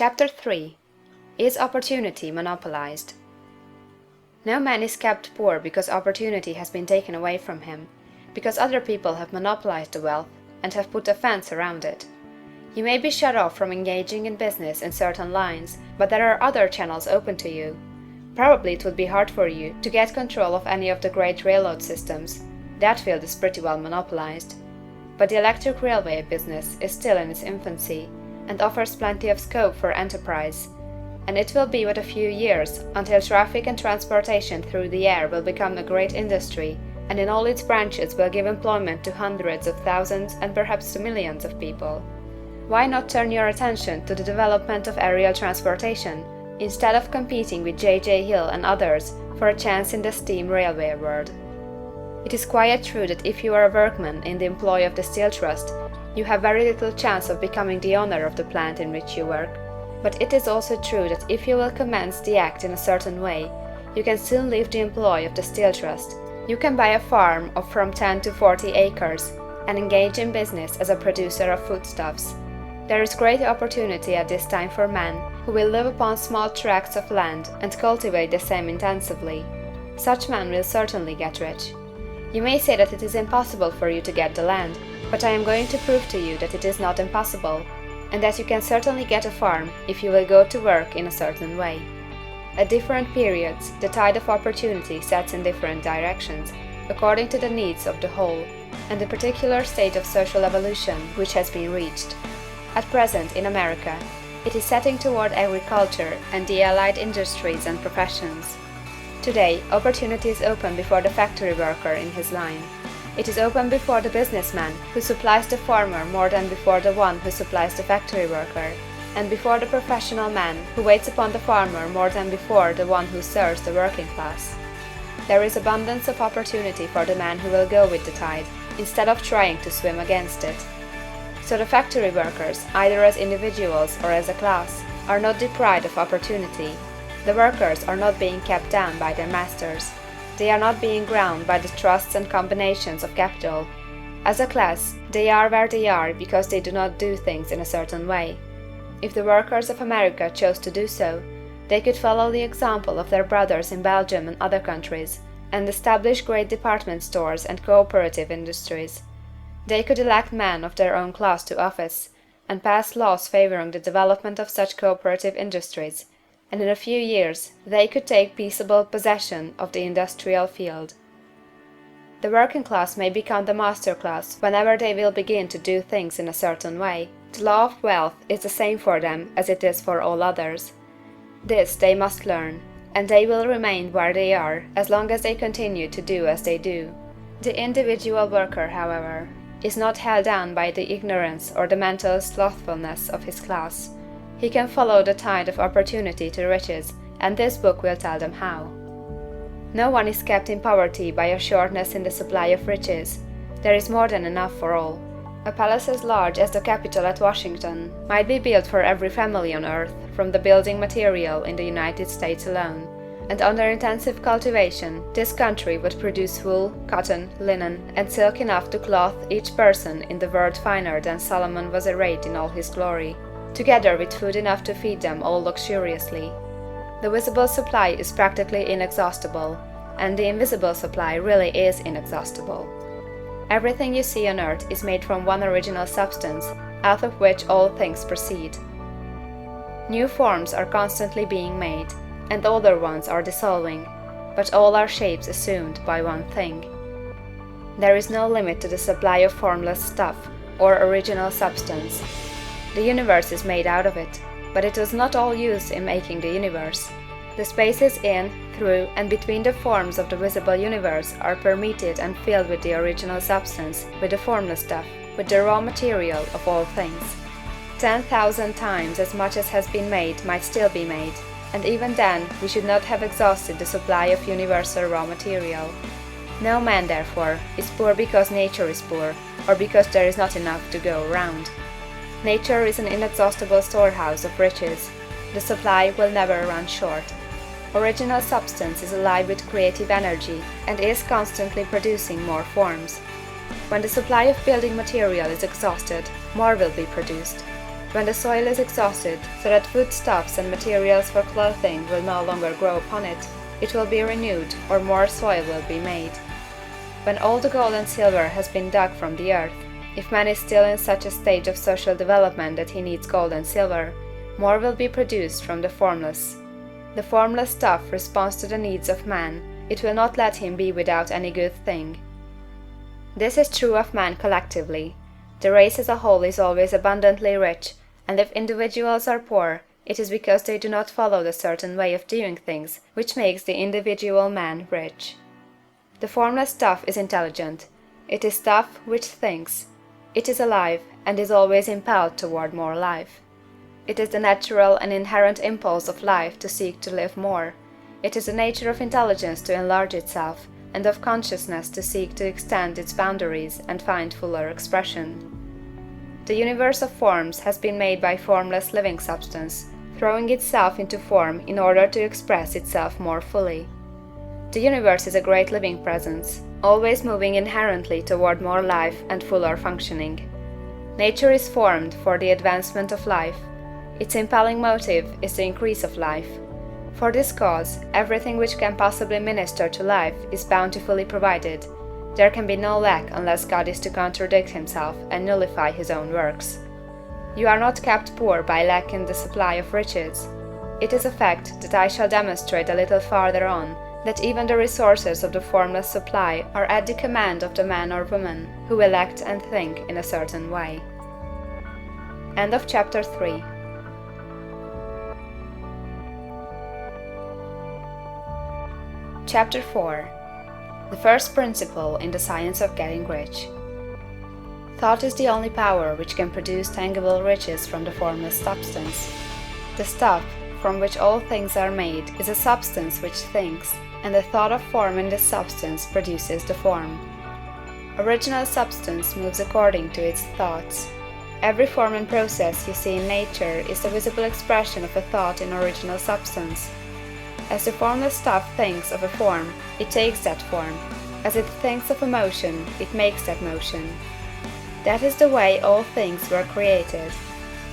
Chapter 3. Is Opportunity Monopolized? No man is kept poor because opportunity has been taken away from him, because other people have monopolized the wealth and have put a fence around it. You may be shut off from engaging in business in certain lines, but there are other channels open to you. Probably it would be hard for you to get control of any of the great railroad systems. That field is pretty well monopolized. But the electric railway business is still in its infancy and offers plenty of scope for enterprise, and it will be but a few years until traffic and transportation through the air will become a great industry, and in all its branches will give employment to hundreds of thousands and perhaps to millions of people. Why not turn your attention to the development of aerial transportation, instead of competing with J.J. Hill and others for a chance in the steam railway world? It is quite true that if you are a workman in the employ of the Steel Trust, you have very little chance of becoming the owner of the plant in which you work. But it is also true that if you will commence the act in a certain way, you can soon leave the employ of the Steel Trust. You can buy a farm of from 10 to 40 acres and engage in business as a producer of foodstuffs. There is great opportunity at this time for men who will live upon small tracts of land and cultivate the same intensively. Such men will certainly get rich. You may say that it is impossible for you to get the land, but I am going to prove to you that it is not impossible, and that you can certainly get a farm if you will go to work in a certain way. At different periods, the tide of opportunity sets in different directions, according to the needs of the whole, and the particular stage of social evolution which has been reached. At present, in America, it is setting toward agriculture and the allied industries and professions. Today, opportunity is open before the factory worker in his line. It is open before the businessman who supplies the farmer more than before the one who supplies the factory worker, and before the professional man who waits upon the farmer more than before the one who serves the working class. There is abundance of opportunity for the man who will go with the tide, instead of trying to swim against it. So the factory workers, either as individuals or as a class, are not deprived of opportunity. The workers are not being kept down by their masters. They are not being ground by the trusts and combinations of capital. As a class, they are where they are because they do not do things in a certain way. If the workers of America chose to do so, they could follow the example of their brothers in Belgium and other countries, and establish great department stores and cooperative industries. They could elect men of their own class to office, and pass laws favoring the development of such cooperative industries, and in a few years they could take peaceable possession of the industrial field. The working class may become the master class whenever they will begin to do things in a certain way. The law of wealth is the same for them as it is for all others. This they must learn, and they will remain where they are as long as they continue to do as they do. The individual worker, however, is not held down by the ignorance or the mental slothfulness of his class. He can follow the tide of opportunity to riches, and this book will tell them how. No one is kept in poverty by a shortness in the supply of riches. There is more than enough for all. A palace as large as the Capitol at Washington might be built for every family on earth from the building material in the United States alone, and under intensive cultivation, this country would produce wool, cotton, linen, and silk enough to clothe each person in the world finer than Solomon was arrayed in all his glory, together with food enough to feed them all luxuriously. The visible supply is practically inexhaustible, and the invisible supply really is inexhaustible. Everything you see on earth is made from one original substance, out of which all things proceed. New forms are constantly being made, and older ones are dissolving, but all are shapes assumed by one thing. There is no limit to the supply of formless stuff, or original substance. The universe is made out of it, but it was not all used in making the universe. The spaces in, through, and between the forms of the visible universe are permeated and filled with the original substance, with the formless stuff, with the raw material of all things. 10,000 times as much as has been made might still be made, and even then we should not have exhausted the supply of universal raw material. No man, therefore, is poor because nature is poor, or because there is not enough to go around. Nature is an inexhaustible storehouse of riches. The supply will never run short. Original substance is alive with creative energy and is constantly producing more forms. When the supply of building material is exhausted, more will be produced. When the soil is exhausted, so that foodstuffs and materials for clothing will no longer grow upon it, it will be renewed, or more soil will be made. When all the gold and silver has been dug from the earth, if man is still in such a stage of social development that he needs gold and silver, more will be produced from the formless. The formless stuff responds to the needs of man, it will not let him be without any good thing. This is true of man collectively. The race as a whole is always abundantly rich, and if individuals are poor, it is because they do not follow the certain way of doing things which makes the individual man rich. The formless stuff is intelligent. It is stuff which thinks. It is alive, and is always impelled toward more life. It is the natural and inherent impulse of life to seek to live more. It is the nature of intelligence to enlarge itself, and of consciousness to seek to extend its boundaries and find fuller expression. The universe of forms has been made by formless living substance, throwing itself into form in order to express itself more fully. The universe is a great living presence, always moving inherently toward more life and fuller functioning. Nature is formed for the advancement of life. Its impelling motive is the increase of life. For this cause, everything which can possibly minister to life is bountifully provided. There can be no lack unless God is to contradict himself and nullify his own works. You are not kept poor by lack in the supply of riches. It is a fact that I shall demonstrate a little farther on, that even the resources of the formless supply are at the command of the man or woman who will act and think in a certain way. End of chapter 3. Chapter 4. The first principle in the science of getting rich. Thought is the only power which can produce tangible riches from the formless substance. The stuff, from which all things are made, is a substance which thinks, and the thought of form in this substance produces the form. Original substance moves according to its thoughts. Every form and process you see in nature is the visible expression of a thought in original substance. As the formless stuff thinks of a form, it takes that form. As it thinks of a motion, it makes that motion. That is the way all things were created.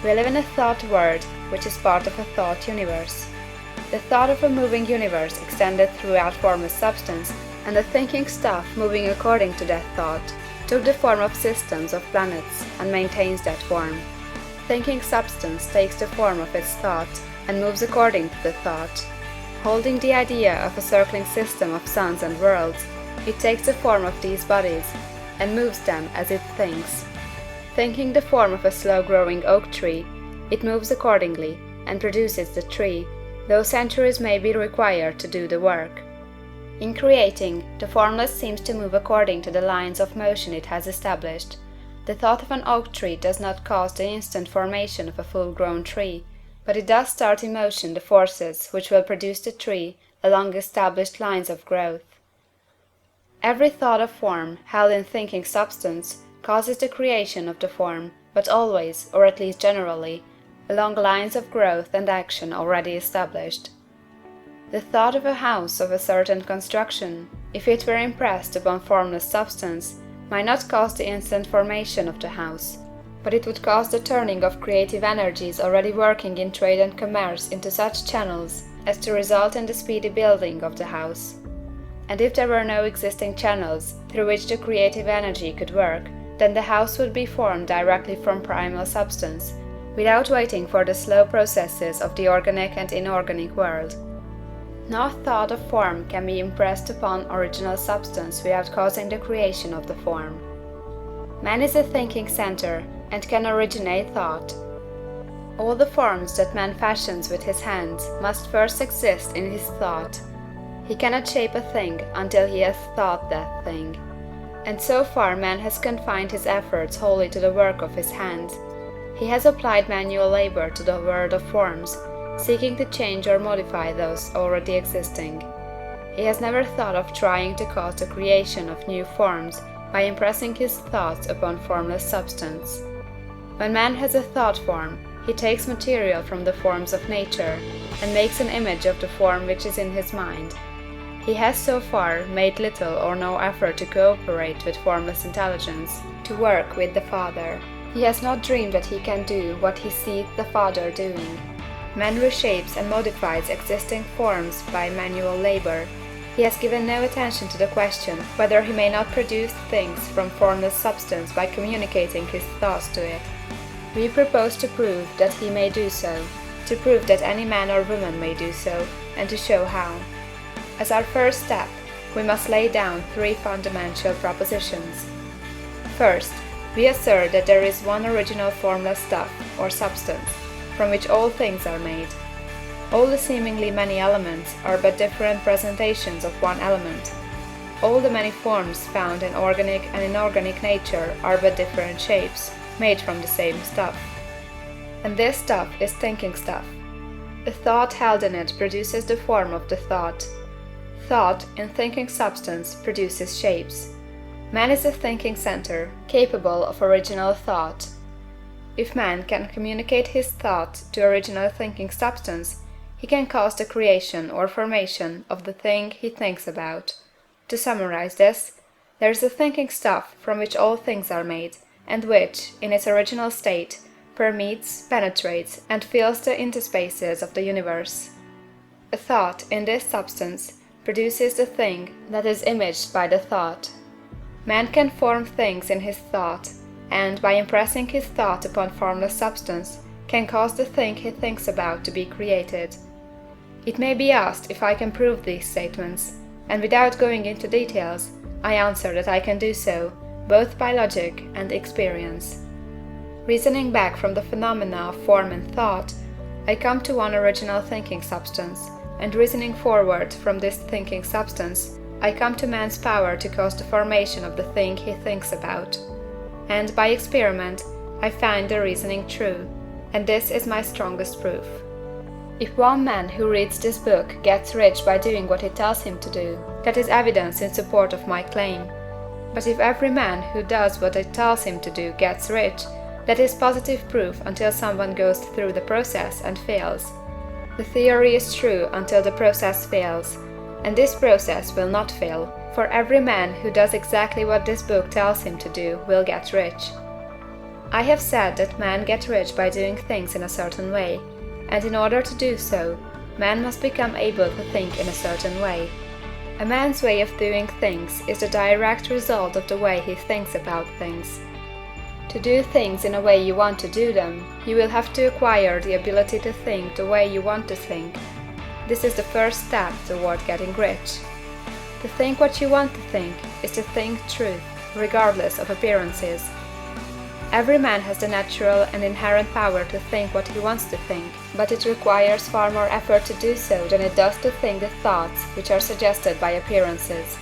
We live in a thought world, which is part of a thought universe. The thought of a moving universe extended throughout formless substance, and the thinking stuff moving according to that thought took the form of systems of planets and maintains that form. Thinking substance takes the form of its thought and moves according to the thought. Holding the idea of a circling system of suns and worlds, it takes the form of these bodies and moves them as it thinks. Thinking the form of a slow-growing oak tree, it moves accordingly and produces the tree, though centuries may be required to do the work. In creating, the formless seems to move according to the lines of motion it has established. The thought of an oak tree does not cause the instant formation of a full-grown tree, but it does start in motion the forces which will produce the tree along established lines of growth. Every thought of form, held in thinking substance, causes the creation of the form, but always, or at least generally, along lines of growth and action already established. The thought of a house of a certain construction, if it were impressed upon formless substance, might not cause the instant formation of the house, but it would cause the turning of creative energies already working in trade and commerce into such channels as to result in the speedy building of the house. And if there were no existing channels through which the creative energy could work, then the house would be formed directly from primal substance, without waiting for the slow processes of the organic and inorganic world. No thought of form can be impressed upon original substance without causing the creation of the form. Man is a thinking center, and can originate thought. All the forms that man fashions with his hands must first exist in his thought. He cannot shape a thing until he has thought that thing. And so far man has confined his efforts wholly to the work of his hands. He has applied manual labor to the world of forms, seeking to change or modify those already existing. He has never thought of trying to cause the creation of new forms by impressing his thoughts upon formless substance. When man has a thought form, he takes material from the forms of nature, and makes an image of the form which is in his mind. He has so far made little or no effort to cooperate with formless intelligence, to work with the Father. He has not dreamed that he can do what he seeth the Father doing. Man reshapes and modifies existing forms by manual labor. He has given no attention to the question whether he may not produce things from formless substance by communicating his thoughts to it. We propose to prove that he may do so, to prove that any man or woman may do so, and to show how. As our first step, we must lay down three fundamental propositions. First, we assert that there is one original formless stuff, or substance, from which all things are made. All the seemingly many elements are but different presentations of one element. All the many forms found in organic and inorganic nature are but different shapes, made from the same stuff. And this stuff is thinking stuff. A thought held in it produces the form of the thought. Thought, in thinking substance, produces shapes. Man is a thinking center, capable of original thought. If man can communicate his thought to original thinking substance, he can cause the creation or formation of the thing he thinks about. To summarize this, there is a thinking stuff from which all things are made, and which, in its original state, permeates, penetrates, and fills the interspaces of the universe. A thought, in this substance, produces the thing that is imaged by the thought. Man can form things in his thought, and, by impressing his thought upon formless substance, can cause the thing he thinks about to be created. It may be asked if I can prove these statements, and without going into details, I answer that I can do so, both by logic and experience. Reasoning back from the phenomena of form and thought, I come to one original thinking substance, and reasoning forward from this thinking substance, I come to man's power to cause the formation of the thing he thinks about. And by experiment, I find the reasoning true, and this is my strongest proof. If one man who reads this book gets rich by doing what it tells him to do, that is evidence in support of my claim. But if every man who does what it tells him to do gets rich, that is positive proof until someone goes through the process and fails. The theory is true until the process fails, and this process will not fail, for every man who does exactly what this book tells him to do will get rich. I have said that men get rich by doing things in a certain way, and in order to do so, man must become able to think in a certain way. A man's way of doing things is the direct result of the way he thinks about things. To do things in a way you want to do them, you will have to acquire the ability to think the way you want to think. This is the first step toward getting rich. To think what you want to think is to think truth, regardless of appearances. Every man has the natural and inherent power to think what he wants to think, but it requires far more effort to do so than it does to think the thoughts which are suggested by appearances.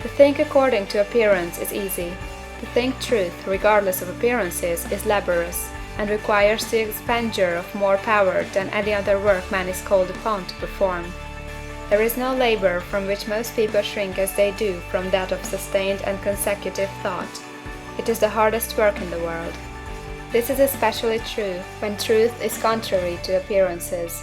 To think according to appearance is easy. To think truth, regardless of appearances, is laborious, and requires the expenditure of more power than any other work man is called upon to perform. There is no labor from which most people shrink as they do from that of sustained and consecutive thought. It is the hardest work in the world. This is especially true when truth is contrary to appearances.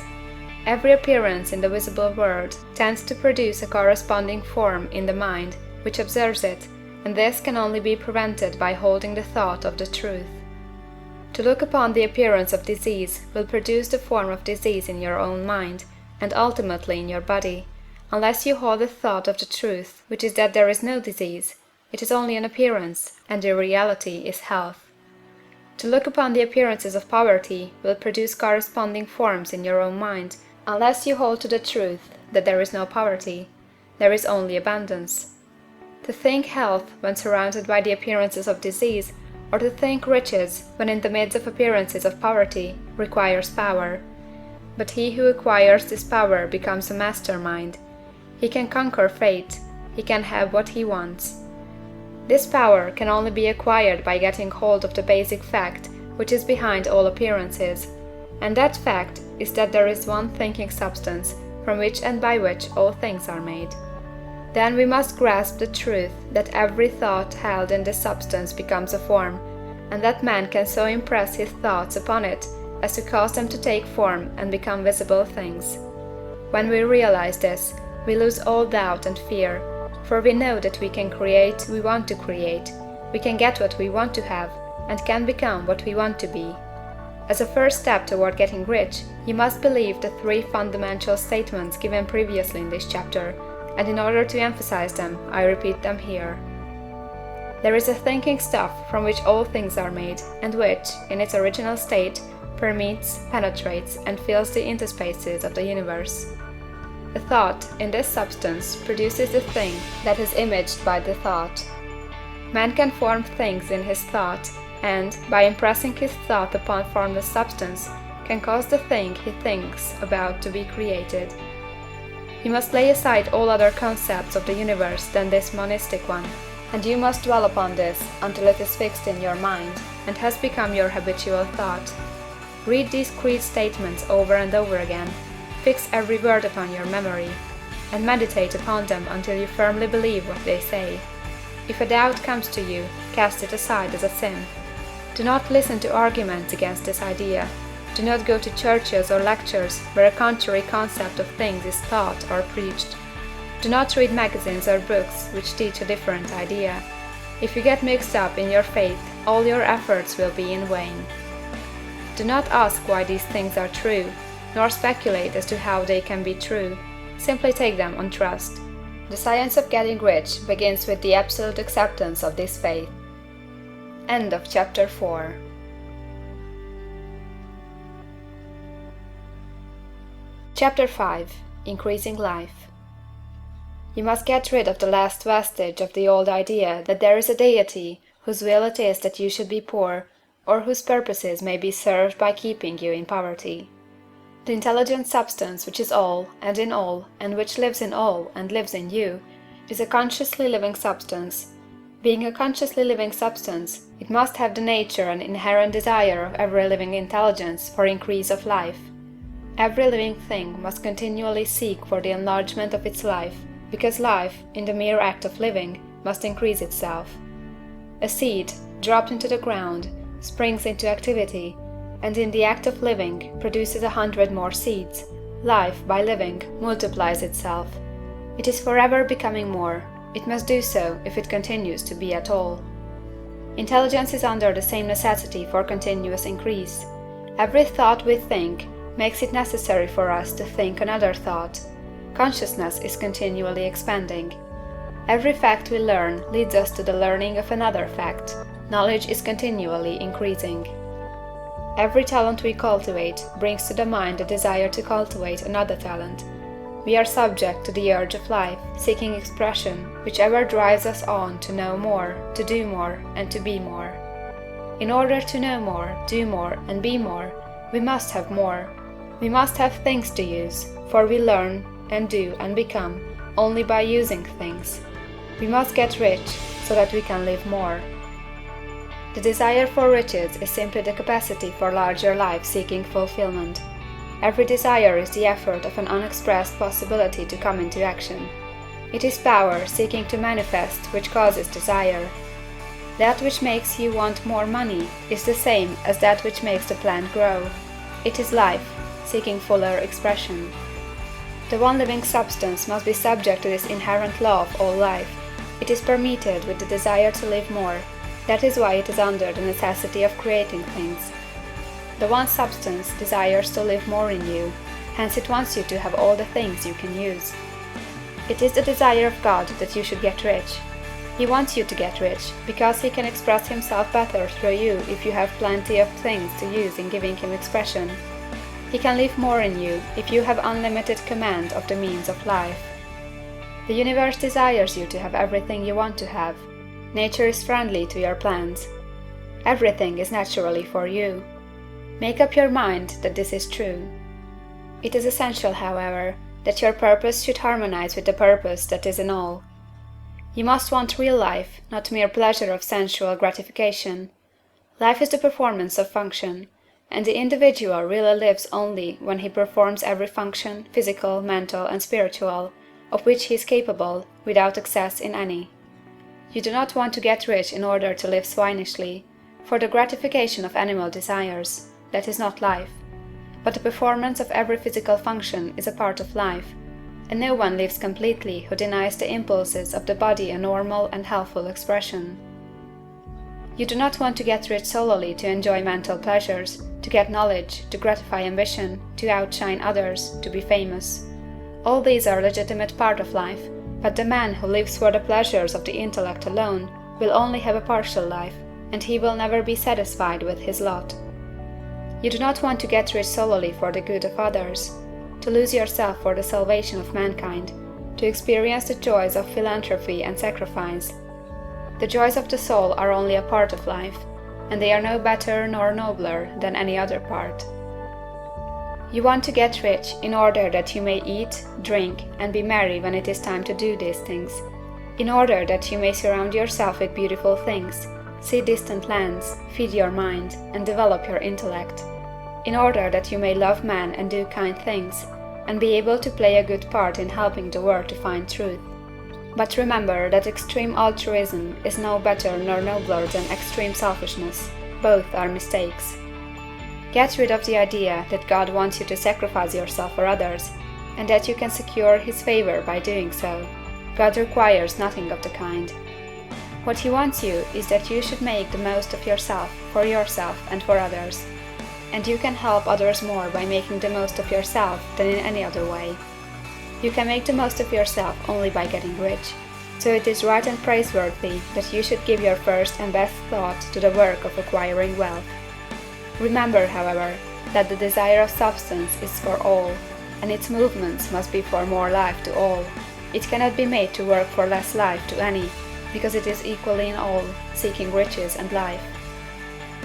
Every appearance in the visible world tends to produce a corresponding form in the mind which observes it, and this can only be prevented by holding the thought of the truth. To look upon the appearance of disease will produce the form of disease in your own mind, and ultimately in your body, unless you hold the thought of the truth, which is that there is no disease, it is only an appearance, and the reality is health. To look upon the appearances of poverty will produce corresponding forms in your own mind, unless you hold to the truth that there is no poverty, there is only abundance. To think health when surrounded by the appearances of disease, or to think riches when in the midst of appearances of poverty, requires power. But he who acquires this power becomes a mastermind. He can conquer fate, he can have what he wants. This power can only be acquired by getting hold of the basic fact which is behind all appearances, and that fact is that there is one thinking substance from which and by which all things are made. Then we must grasp the truth that every thought held in this substance becomes a form, and that man can so impress his thoughts upon it as to cause them to take form and become visible things. When we realize this, we lose all doubt and fear, for we know that we can create we want to create, we can get what we want to have, and can become what we want to be. As a first step toward getting rich, you must believe the 3 fundamental statements given previously in this chapter, and in order to emphasize them, I repeat them here. There is a thinking stuff from which all things are made, and which, in its original state, permeates, penetrates, and fills the interspaces of the universe. A thought, in this substance, produces the thing that is imaged by the thought. Man can form things in his thought, and, by impressing his thought upon formless substance, can cause the thing he thinks about to be created. You must lay aside all other concepts of the universe than this monistic one, and you must dwell upon this until it is fixed in your mind, and has become your habitual thought. Read these creed statements over and over again, fix every word upon your memory, and meditate upon them until you firmly believe what they say. If a doubt comes to you, cast it aside as a sin. Do not listen to arguments against this idea. Do not go to churches or lectures where a contrary concept of things is taught or preached. Do not read magazines or books which teach a different idea. If you get mixed up in your faith, all your efforts will be in vain. Do not ask why these things are true, nor speculate as to how they can be true. Simply take them on trust. The science of getting rich begins with the absolute acceptance of this faith. End of chapter 4. Chapter 5. Increasing Life. You must get rid of the last vestige of the old idea that there is a deity whose will it is that you should be poor, or whose purposes may be served by keeping you in poverty. The intelligent substance which is all, and in all, and which lives in all, and lives in you, is a consciously living substance. Being a consciously living substance, it must have the nature and inherent desire of every living intelligence for increase of life. Every living thing must continually seek for the enlargement of its life, because life, in the mere act of living, must increase itself. A seed, dropped into the ground, springs into activity, and in the act of living produces 100 more seeds. Life, by living, multiplies itself. It is forever becoming more. It must do so if it continues to be at all. Intelligence is under the same necessity for continuous increase. Every thought we think makes it necessary for us to think another thought. Consciousness is continually expanding. Every fact we learn leads us to the learning of another fact. Knowledge is continually increasing. Every talent we cultivate brings to the mind the desire to cultivate another talent. We are subject to the urge of life, seeking expression, which ever drives us on to know more, to do more, and to be more. In order to know more, do more, and be more, we must have more. We must have things to use, for we learn, and do, and become only by using things. We must get rich so that we can live more. The desire for riches is simply the capacity for larger life seeking fulfillment. Every desire is the effort of an unexpressed possibility to come into action. It is power seeking to manifest which causes desire. That which makes you want more money is the same as that which makes the plant grow. It is life, seeking fuller expression. The one living substance must be subject to this inherent law of all life. It is permeated with the desire to live more. That is why it is under the necessity of creating things. The one substance desires to live more in you, hence it wants you to have all the things you can use. It is the desire of God that you should get rich. He wants you to get rich, because He can express Himself better through you if you have plenty of things to use in giving Him expression. He can live more in you if you have unlimited command of the means of life. The universe desires you to have everything you want to have. Nature is friendly to your plans. Everything is naturally for you. Make up your mind that this is true. It is essential, however, that your purpose should harmonize with the purpose that is in all. You must want real life, not mere pleasure of sensual gratification. Life is the performance of function, and the individual really lives only when he performs every function, physical, mental, and spiritual, of which he is capable, without excess in any. You do not want to get rich in order to live swinishly, for the gratification of animal desires. That is not life. But the performance of every physical function is a part of life, and no one lives completely who denies the impulses of the body a normal and healthful expression. You do not want to get rich solely to enjoy mental pleasures, to get knowledge, to gratify ambition, to outshine others, to be famous. All these are a legitimate part of life, but the man who lives for the pleasures of the intellect alone will only have a partial life, and he will never be satisfied with his lot. You do not want to get rich solely for the good of others, to lose yourself for the salvation of mankind, to experience the joys of philanthropy and sacrifice. The joys of the soul are only a part of life, and they are no better nor nobler than any other part. You want to get rich in order that you may eat, drink, and be merry when it is time to do these things, in order that you may surround yourself with beautiful things, see distant lands, feed your mind, and develop your intellect, in order that you may love man and do kind things, and be able to play a good part in helping the world to find truth. But remember that extreme altruism is no better nor nobler than extreme selfishness. Both are mistakes. Get rid of the idea that God wants you to sacrifice yourself for others, and that you can secure His favor by doing so. God requires nothing of the kind. What He wants you is that you should make the most of yourself, and for others. And you can help others more by making the most of yourself than in any other way. You can make the most of yourself only by getting rich. So it is right and praiseworthy that you should give your first and best thought to the work of acquiring wealth. Remember, however, that the desire of substance is for all, and its movements must be for more life to all. It cannot be made to work for less life to any, because it is equally in all, seeking riches and life.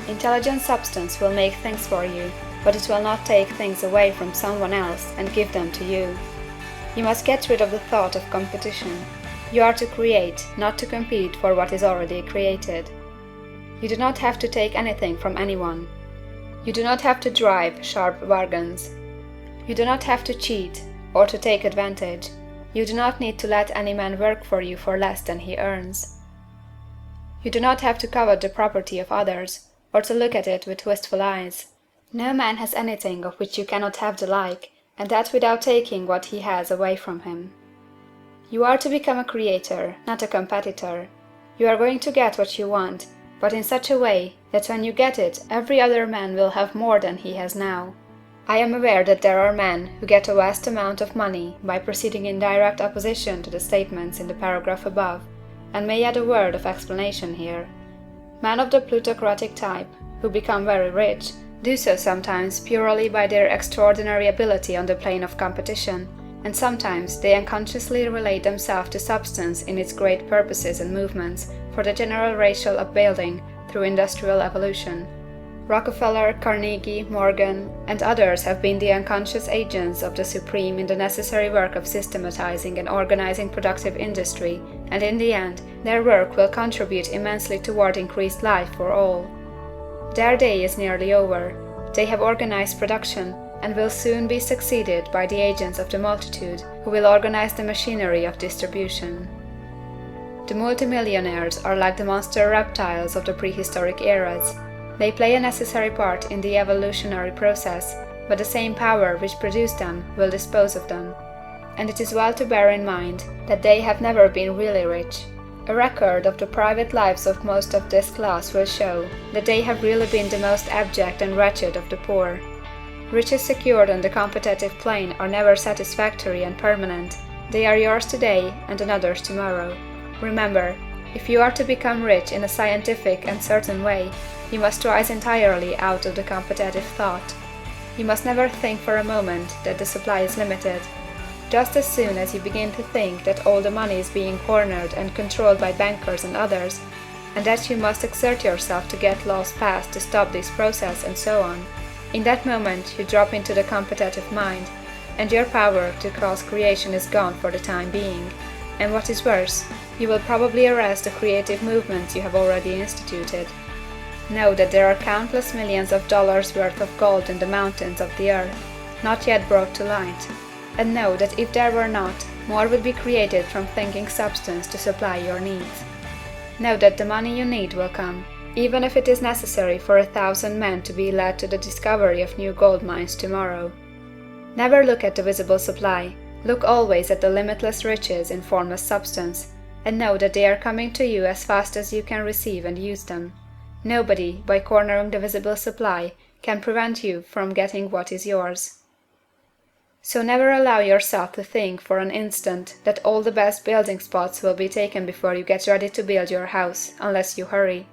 Intelligent substance will make things for you, but it will not take things away from someone else and give them to you. You must get rid of the thought of competition. You are to create, not to compete for what is already created. You do not have to take anything from anyone. You do not have to drive sharp bargains. You do not have to cheat or to take advantage. You do not need to let any man work for you for less than he earns. You do not have to covet the property of others, or to look at it with wistful eyes. No man has anything of which you cannot have the like, and that without taking what he has away from him. You are to become a creator, not a competitor. You are going to get what you want, but in such a way that when you get it every other man will have more than he has now. I am aware that there are men who get a vast amount of money by proceeding in direct opposition to the statements in the paragraph above, and may add a word of explanation here. Men of the plutocratic type, who become very rich, do so sometimes purely by their extraordinary ability on the plane of competition, and sometimes they unconsciously relate themselves to substance in its great purposes and movements for the general racial upbuilding through industrial evolution. Rockefeller, Carnegie, Morgan, and others have been the unconscious agents of the supreme in the necessary work of systematizing and organizing productive industry, and in the end, their work will contribute immensely toward increased life for all. Their day is nearly over. They have organized production, and will soon be succeeded by the agents of the multitude, who will organize the machinery of distribution. The multimillionaires are like the monster reptiles of the prehistoric eras. They play a necessary part in the evolutionary process, but the same power which produced them will dispose of them. And it is well to bear in mind that they have never been really rich. A record of the private lives of most of this class will show that they have really been the most abject and wretched of the poor. Riches secured on the competitive plane are never satisfactory and permanent. They are yours today and another's tomorrow. Remember, if you are to become rich in a scientific and certain way, you must rise entirely out of the competitive thought. You must never think for a moment that the supply is limited. Just as soon as you begin to think that all the money is being cornered and controlled by bankers and others, and that you must exert yourself to get laws passed to stop this process and so on, in that moment you drop into the competitive mind, and your power to cause creation is gone for the time being, and what is worse, you will probably arrest the creative movements you have already instituted. Know that there are countless millions of dollars worth of gold in the mountains of the earth, not yet brought to light. And know that if there were not, more would be created from thinking substance to supply your needs. Know that the money you need will come, even if it is necessary for 1,000 men to be led to the discovery of new gold mines tomorrow. Never look at the visible supply, look always at the limitless riches in formless substance, and know that they are coming to you as fast as you can receive and use them. Nobody, by cornering the visible supply, can prevent you from getting what is yours. So never allow yourself to think for an instant that all the best building spots will be taken before you get ready to build your house, unless you hurry.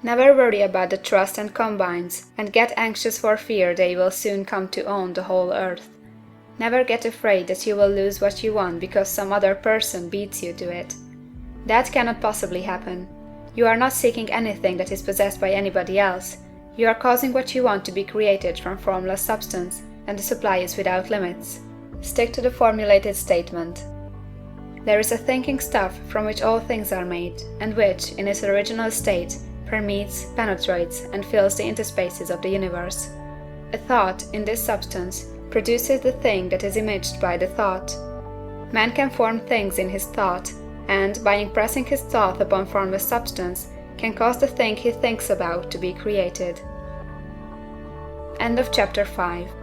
Never worry about the trust and combines, and get anxious for fear they will soon come to own the whole earth. Never get afraid that you will lose what you want because some other person beats you to it. That cannot possibly happen. You are not seeking anything that is possessed by anybody else. You are causing what you want to be created from formless substance, and the supply is without limits. Stick to the formulated statement. There is a thinking stuff from which all things are made, and which, in its original state, permeates, penetrates, and fills the interspaces of the universe. A thought, in this substance, produces the thing that is imaged by the thought. Man can form things in his thought, and, by impressing his thought upon formless substance, can cause the thing he thinks about to be created. End of chapter 5.